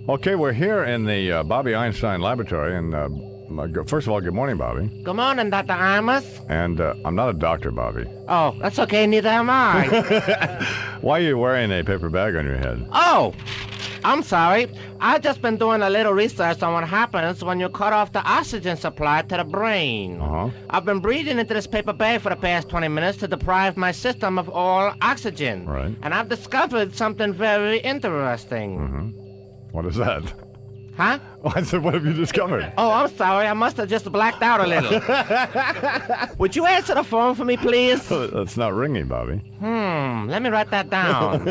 Okay, we're here in the Bobby Einstein laboratory, and first of all, good morning, Bobby. Good morning, Dr. Imus. And I'm not a doctor, Bobby. Oh, that's okay, neither am I. Why are you wearing a paper bag on your head? Oh, I'm sorry. I've just been doing a little research on what happens when you cut off the oxygen supply to the brain. Uh-huh. I've been breathing into this paper bag for the past 20 minutes to deprive my system of all oxygen. Right. And I've discovered something very interesting. Mm-hmm. What is that? Huh? Oh, I said, what have you discovered? Oh, I'm sorry. I must have just blacked out a little. Would you answer the phone for me, please? That's not ringing, Bobby. Let me write that down.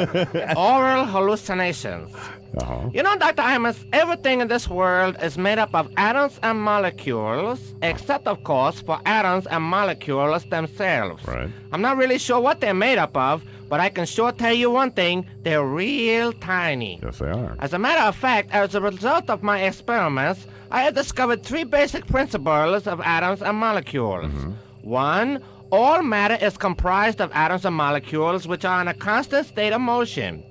Oral hallucinations. Uh-huh. You know, Dr. Imus, everything in this world is made up of atoms and molecules, except, of course, for atoms and molecules themselves. Right. I'm not really sure what they're made up of, but I can sure tell you one thing, they're real tiny. Yes, they are. As a matter of fact, as a result of my experiments, I have discovered three basic principles of atoms and molecules. Mm-hmm. One, all matter is comprised of atoms and molecules which are in a constant state of motion.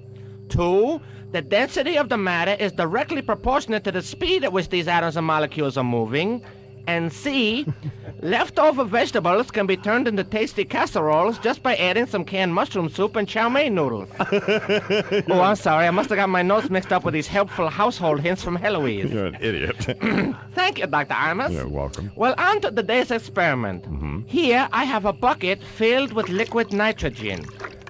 Two, the density of the matter is directly proportionate to the speed at which these atoms and molecules are moving. And C, leftover vegetables can be turned into tasty casseroles just by adding some canned mushroom soup and chow mein noodles. Oh, I'm sorry. I must have got my notes mixed up with these helpful household hints from Heloise. You're an idiot. Thank you, Dr. Imus. You're welcome. Well, on to today's experiment. Mm-hmm. Here, I have a bucket filled with liquid nitrogen,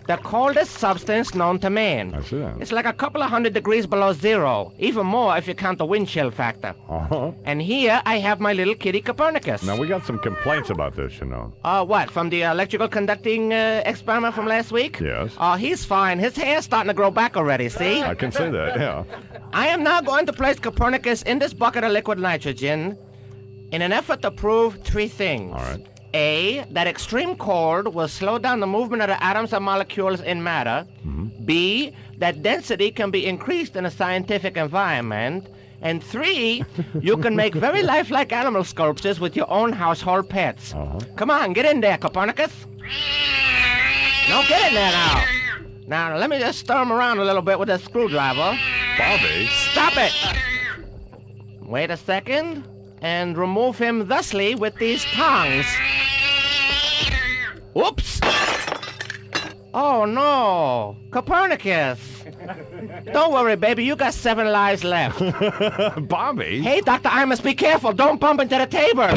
the coldest substance known to man. I see that. It's like a couple of 100 degrees below zero, even more if you count the wind chill factor. Uh-huh. And here I have my little kitty Copernicus. Now, we got some complaints about this, you know. What, from the electrical conducting experiment from last week? Yes. Oh, he's fine. His hair's starting to grow back already, see? I can see that, yeah. I am now going to place Copernicus in this bucket of liquid nitrogen in an effort to prove three things. All right. A, that extreme cold will slow down the movement of the atoms and molecules in matter. Mm-hmm. B, that density can be increased in a scientific environment. And 3, you can make very lifelike animal sculptures with your own household pets. Uh-huh. Come on, get in there, Copernicus. No, get in there now. Now, let me just stir him around a little bit with a screwdriver. Bobby? Stop it! Wait a second, and remove him thusly with these tongs. Oops! Oh, no. Copernicus. Don't worry, baby. You got 7 lives left. Bobby? Hey, Dr. Imus, be careful. Don't bump into the table.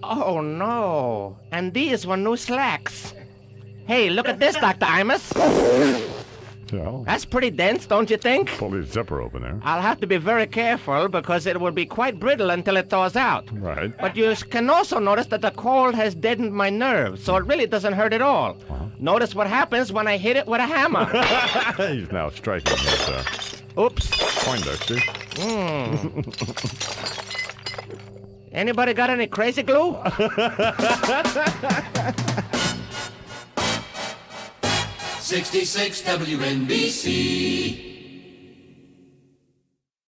Oh, no. And these were new slacks. Hey, look at this, Dr. Imus. Yeah. That's pretty dense, don't you think? Pull the zipper open there. I'll have to be very careful because it will be quite brittle until it thaws out. Right. But you can also notice that the cold has deadened my nerves, so it really doesn't hurt at all. Uh-huh. Notice what happens when I hit it with a hammer. He's now striking his Oops. Poindexter. Anybody got any crazy glue? 66 WNBC.